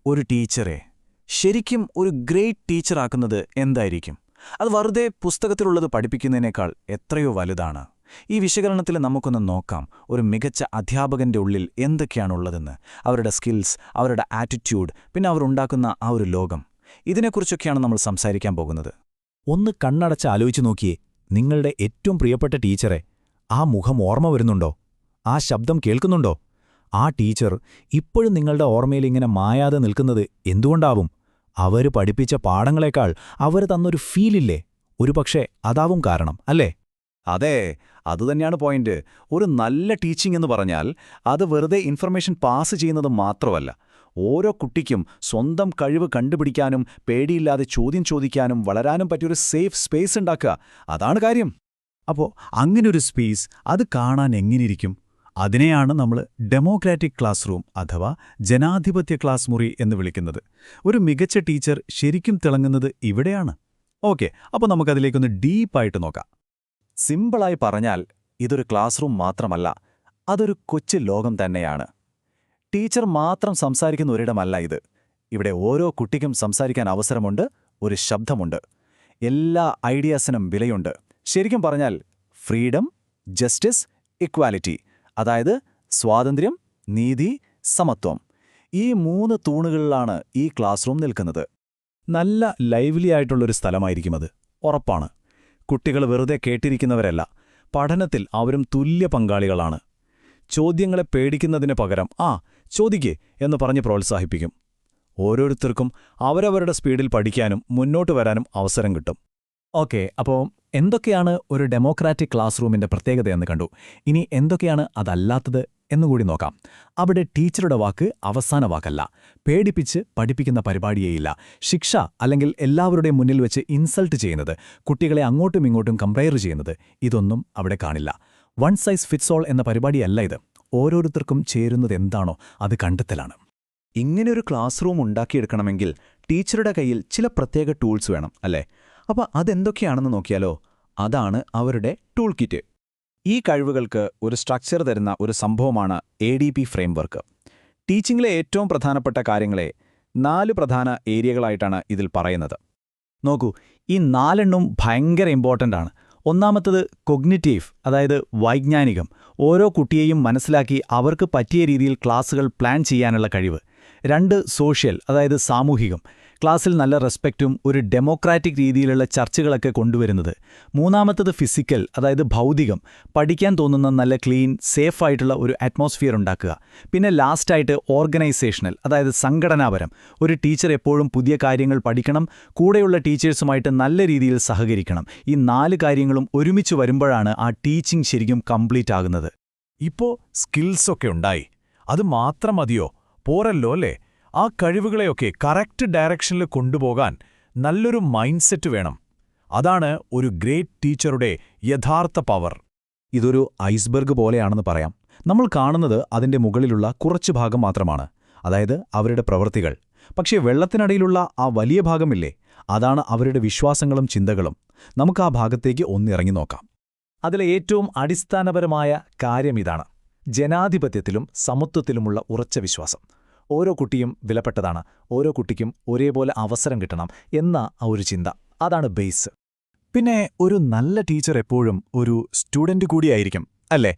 ഒരു ടീച്ചറെ ശരിക്കും ഒരു ഗ്രേറ്റ് ടീച്ചറാക്കുന്നത് എന്തായിരിക്കും? അത് വെറുതെ പുസ്തകത്തിലുള്ളത് പഠിപ്പിക്കുന്നതിനേക്കാൾ എത്രയോ വലുതാണ്. ഈ വിശകലനത്തിൽ നമുക്കൊന്ന് നോക്കാം ഒരു മികച്ച അധ്യാപകന്റെ ഉള്ളിൽ എന്തൊക്കെയാണുള്ളതെന്ന്, അവരുടെ സ്കിൽസ്, അവരുടെ ആറ്റിറ്റ്യൂഡ്, പിന്നെ അവർ ഉണ്ടാക്കുന്ന ആ ഒരു ലോകം. ഇതിനെക്കുറിച്ചൊക്കെയാണ് നമ്മൾ സംസാരിക്കാൻ പോകുന്നത്. ഒന്ന് കണ്ണടച്ച് ആലോചിച്ചു നോക്കിയേ, നിങ്ങളുടെ ഏറ്റവും പ്രിയപ്പെട്ട ടീച്ചറെ. ആ മുഖം ഓർമ്മ വരുന്നുണ്ടോ? ആ ശബ്ദം കേൾക്കുന്നുണ്ടോ? ആ ടീച്ചർ ഇപ്പോഴും നിങ്ങളുടെ ഓർമ്മയിലിങ്ങനെ മായാതെ നിൽക്കുന്നത് എന്തുകൊണ്ടാവും? അവര് പഠിപ്പിച്ച പാഠങ്ങളെക്കാൾ അവർ തന്നൊരു ഫീലില്ലേ? ഒരുപക്ഷെ അതാവും കാരണം, അല്ലേ? അതെ, അതുതന്നെയാണ് പോയിന്റ്. ഒരു നല്ല ടീച്ചിങ് എന്ന് പറഞ്ഞാൽ അത് വെറുതെ ഇൻഫർമേഷൻ പാസ് ചെയ്യുന്നത് മാത്രമല്ല, ഓരോ കുട്ടിക്കും സ്വന്തം കഴിവ് കണ്ടുപിടിക്കാനും പേടിയില്ലാതെ ചോദ്യം ചോദിക്കാനും വളരാനും പറ്റിയൊരു സേഫ് സ്പേസ് ഉണ്ടാക്കുക. അതാണ് കാര്യം. അപ്പോൾ അങ്ങനൊരു സ്പേസ് അത് കാണാൻ എങ്ങനെയിരിക്കും? അതിനെയാണ് നമ്മൾ ഡെമോക്രാറ്റിക് ക്ലാസ് റൂം അഥവാ ജനാധിപത്യ ക്ലാസ് മുറി എന്ന് വിളിക്കുന്നത്. ഒരു മികച്ച ടീച്ചർ ശരിക്കും തിളങ്ങുന്നത് ഇവിടെയാണ്. ഓക്കെ, അപ്പോൾ നമുക്കതിലേക്കൊന്ന് ഡീപ്പായിട്ട് നോക്കാം. സിമ്പിളായി പറഞ്ഞാൽ ഇതൊരു ക്ലാസ് റൂം മാത്രമല്ല, അതൊരു കൊച്ചു ലോകം തന്നെയാണ്. ടീച്ചർ മാത്രം സംസാരിക്കുന്ന ഒരിടമല്ല ഇത്. ഇവിടെ ഓരോ കുട്ടിക്കും സംസാരിക്കാൻ അവസരമുണ്ട്, ഒരു ശബ്ദമുണ്ട്. എല്ലാ ഐഡിയാസിനും വിലയുണ്ട്. ശരിക്കും പറഞ്ഞാൽ ഫ്രീഡം, ജസ്റ്റിസ്, ഇക്വാലിറ്റി, അതായത് സ്വാതന്ത്ര്യം, നീതി, സമത്വം. ഈ 3 തൂണുകളിലാണ് ഈ ക്ലാസ് റൂം നിൽക്കുന്നത്. നല്ല ലൈവ്ലി ആയിട്ടുള്ളൊരു സ്ഥലമായിരിക്കും അത്, ഉറപ്പാണ്. കുട്ടികൾ വെറുതെ കേട്ടിരിക്കുന്നവരല്ല, പഠനത്തിൽ അവരും തുല്യ പങ്കാളികളാണ്. ചോദ്യങ്ങളെ പേടിക്കുന്നതിന് പകരം ചോദിക്കേ എന്ന് പറഞ്ഞ് പ്രോത്സാഹിപ്പിക്കും. ഓരോരുത്തർക്കും അവരവരുടെ സ്പീഡിൽ പഠിക്കാനും മുന്നോട്ട് വരാനും അവസരം കിട്ടും. ഓക്കെ, അപ്പോൾ എന്തൊക്കെയാണ് ഒരു ഡെമോക്രാറ്റിക് ക്ലാസ് റൂമിന്റെ പ്രത്യേകതയെന്ന് കണ്ടു. ഇനി എന്തൊക്കെയാണ് അതല്ലാത്തത് എന്നുകൂടി നോക്കാം. അവിടെ ടീച്ചറുടെ വാക്ക് അവസാന വാക്കല്ല. പേടിപ്പിച്ച് പഠിപ്പിക്കുന്ന പരിപാടിയേയില്ല. ശിക്ഷ അല്ലെങ്കിൽ എല്ലാവരുടെയും മുന്നിൽ വെച്ച് ഇൻസൾട്ട് ചെയ്യുന്നത്, കുട്ടികളെ അങ്ങോട്ടും ഇങ്ങോട്ടും കമ്പയർ ചെയ്യുന്നത്, ഇതൊന്നും അവിടെ കാണില്ല. വൺ സൈസ് ഫിറ്റ്സ് ഓൾ എന്ന പരിപാടിയല്ല ഇത്. ഓരോരുത്തർക്കും ചേരുന്നതെന്താണോ അത് കണ്ടെത്തലാണ്. ഇങ്ങനെയൊരു ക്ലാസ് റൂം ഉണ്ടാക്കിയെടുക്കണമെങ്കിൽ ടീച്ചറുടെ കയ്യിൽ ചില പ്രത്യേക ടൂൾസ് വേണം, അല്ലേ? അപ്പോൾ അതെന്തൊക്കെയാണെന്ന് നോക്കിയാലോ? അതാണ് അവരുടെ ടൂൾ കിറ്റ്. ഈ കഴിവുകൾക്ക് ഒരു സ്ട്രക്ചർ തരുന്ന ഒരു സംഭവമാണ് ADP ഫ്രെയിംവർക്ക്. ടീച്ചിങ്ങിലെ ഏറ്റവും പ്രധാനപ്പെട്ട കാര്യങ്ങളെ 4 പ്രധാന ഏരിയകളായിട്ടാണ് ഇതിൽ പറയുന്നത്. നോക്കൂ, ഈ 4 ഭയങ്കര ഇമ്പോർട്ടൻ്റ് ആണ്. ഒന്നാമത്തത് കൊഗ്നിറ്റീവ്, അതായത് വൈജ്ഞാനികം. ഓരോ കുട്ടിയെയും മനസ്സിലാക്കി അവർക്ക് പറ്റിയ രീതിയിൽ ക്ലാസുകൾ പ്ലാൻ ചെയ്യാനുള്ള കഴിവ്. 2 സോഷ്യൽ, അതായത് സാമൂഹികം. ക്ലാസ്സിൽ നല്ല റെസ്പെക്റ്റും ഒരു ഡെമോക്രാറ്റിക് രീതിയിലുള്ള ചർച്ചകളൊക്കെ കൊണ്ടുവരുന്നത്. 3ാമത്തത് ഫിസിക്കൽ, അതായത് ഭൗതികം. പഠിക്കാൻ തോന്നുന്ന നല്ല ക്ലീൻ, സേഫായിട്ടുള്ള ഒരു അറ്റ്മോസ്ഫിയർ ഉണ്ടാക്കുക. പിന്നെ ലാസ്റ്റായിട്ട് ഓർഗനൈസേഷണൽ, അതായത് സംഘടനാപരം. ഒരു ടീച്ചർ എപ്പോഴും പുതിയ കാര്യങ്ങൾ പഠിക്കണം, കൂടെയുള്ള ടീച്ചേഴ്സുമായിട്ട് നല്ല രീതിയിൽ സഹകരിക്കണം. ഈ 4 കാര്യങ്ങളും ഒരുമിച്ച് വരുമ്പോഴാണ് ആ ടീച്ചിങ് ശരിക്കും കംപ്ലീറ്റ് ആകുന്നത്. ഇപ്പോ സ്കിൽസൊക്കെ ഉണ്ടായി, അത് മാത്രം മതിയോ? പോരല്ലോ അല്ലേ? ആ കഴിവുകളെയൊക്കെ കറക്റ്റ് ഡയറക്ഷനിൽ കൊണ്ടുപോകാൻ നല്ലൊരു മൈൻഡ് സെറ്റ് വേണം. അതാണ് ഒരു ഗ്രേറ്റ് ടീച്ചറുടെ യഥാർത്ഥ പവർ. ഇതൊരു ഐസ്ബർഗ് പോലെയാണെന്ന് പറയാം. നമ്മൾ കാണുന്നത് അതിന്റെ മുകളിലുള്ള കുറച്ചു ഭാഗം മാത്രമാണ്, അതായത് അവരുടെ പ്രവൃത്തികൾ. പക്ഷേ വെള്ളത്തിനടിയിലുള്ള ആ വലിയ ഭാഗമില്ലേ, അതാണ് അവരുടെ വിശ്വാസങ്ങളും ചിന്തകളും. നമുക്ക് ആ ഭാഗത്തേക്ക് ഒന്നിറങ്ങി നോക്കാം. അതിലെ ഏറ്റവും അടിസ്ഥാനപരമായ കാര്യം ഇതാണ്: ജനാധിപത്യത്തിലും സമത്വത്തിലുമുള്ള ഉറച്ച വിശ്വാസം. ഓരോ കുട്ടിയും വിലപ്പെട്ടതാണ്, ഓരോ കുട്ടിക്കും ഒരേപോലെ അവസരം കിട്ടണം എന്ന ആ ഒരു ചിന്ത, അതാണ് ബേസ്. പിന്നെ ഒരു നല്ല ടീച്ചർ എപ്പോഴും ഒരു സ്റ്റുഡന്റ് കൂടിയായിരിക്കും, അല്ലേ?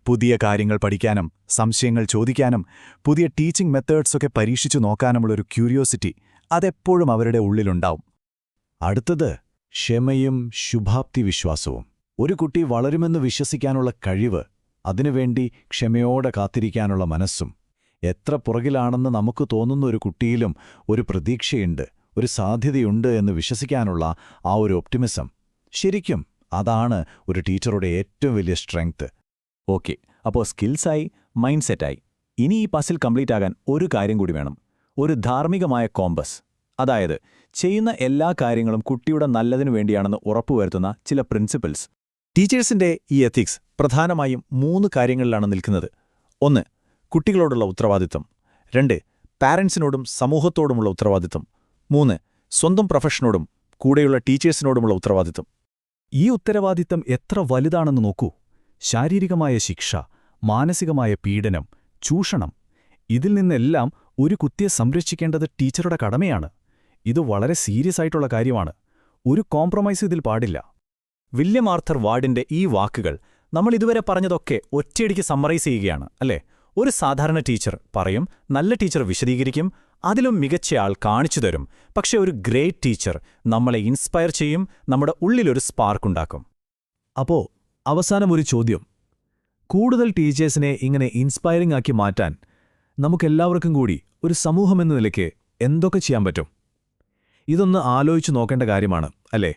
പുതിയ കാര്യങ്ങൾ പഠിക്കാനും സംശയങ്ങൾ ചോദിക്കാനും പുതിയ ടീച്ചിങ് മെത്തേഡ്സൊക്കെ പരീക്ഷിച്ചു നോക്കാനുമുള്ളൊരു ക്യൂരിയോസിറ്റി അതെപ്പോഴും അവരുടെ ഉള്ളിലുണ്ടാവും. അടുത്തത് ക്ഷമയും ശുഭാപ്തി വിശ്വാസവും. ഒരു കുട്ടി വളരുമെന്ന് വിശ്വസിക്കാനുള്ള കഴിവ്, അതിനുവേണ്ടി ക്ഷമയോടെ കാത്തിരിക്കാനുള്ള മനസ്സും. എത്ര പുറകിലാണെന്ന് നമുക്ക് തോന്നുന്ന ഒരു കുട്ടിയിലും ഒരു പ്രതീക്ഷയുണ്ട്, ഒരു സാധ്യതയുണ്ട് എന്ന് വിശ്വസിക്കാനുള്ള ആ ഒരു ഒപ്റ്റിമിസം. ശരിക്കും അതാണ് ഒരു ടീച്ചറുടെ ഏറ്റവും വലിയ സ്ട്രെങ്ത്. ഓക്കെ, അപ്പോൾ സ്കിൽസായി, മൈൻഡ് സെറ്റായി. ഇനി ഈ പസിൽ കംപ്ലീറ്റ് ആകാൻ ഒരു കാര്യം കൂടി വേണം: ഒരു ധാർമ്മികമായ കോമ്പസ്. അതായത് ചെയ്യുന്ന എല്ലാ കാര്യങ്ങളും കുട്ടിയുടെ നല്ലതിനു വേണ്ടിയാണെന്ന് ഉറപ്പുവരുത്തുന്ന ചില പ്രിൻസിപ്പിൾസ്. ടീച്ചേഴ്സിന്റെ ഈ എത്തിക്സ് പ്രധാനമായും 3 കാര്യങ്ങളിലാണ് നിൽക്കുന്നത്. 1. കുട്ടികളോടുള്ള ഉത്തരവാദിത്വം. 2. പാരൻസിനോടും സമൂഹത്തോടുമുള്ള ഉത്തരവാദിത്വം. 3. സ്വന്തം പ്രൊഫഷനോടും കൂടെയുള്ള ടീച്ചേഴ്സിനോടുമുള്ള ഉത്തരവാദിത്വം. ഈ ഉത്തരവാദിത്തം എത്ര വലുതാണെന്ന് നോക്കൂ. ശാരീരികമായ ശിക്ഷ, മാനസികമായ പീഡനം, ചൂഷണം, ഇതിൽ നിന്നെല്ലാം ഒരു കുട്ടിയെ സംരക്ഷിക്കേണ്ടത് ടീച്ചറുടെ കടമയാണ്. ഇത് വളരെ സീരിയസ് ആയിട്ടുള്ള കാര്യമാണ്. ഒരു കോംപ്രമൈസ് ഇതിൽ പാടില്ല. വില്യം ആർത്തർ വാർഡിന്റെ ഈ വാക്കുകൾ നമ്മൾ ഇതുവരെ പറഞ്ഞതൊക്കെ ഒറ്റയടിക്ക് സമ്മറൈസ് ചെയ്യുകയാണ്, അല്ലേ? ഒരു സാധാരണ ടീച്ചർ പറയും, നല്ല ടീച്ചർ വിശദീകരിക്കും, അതിലും മികച്ചയാൾ കാണിച്ചു തരും. പക്ഷെ ഒരു ഗ്രേറ്റ് ടീച്ചർ നമ്മളെ ഇൻസ്പയർ ചെയ്യും, നമ്മുടെ ഉള്ളിലൊരു സ്പാർക്കുണ്ടാക്കും. അപ്പോ അവസാനം ഒരു ചോദ്യം. കൂടുതൽ ടീച്ചേഴ്സിനെ ഇങ്ങനെ ഇൻസ്പയറിംഗ് ആക്കി മാറ്റാൻ നമുക്കെല്ലാവർക്കും കൂടി ഒരു സമൂഹമെന്ന നിലയ്ക്ക് എന്തൊക്കെ ചെയ്യാൻ പറ്റും? ഇതൊന്ന് ആലോചിച്ചു നോക്കേണ്ട കാര്യമാണ്, അല്ലേ?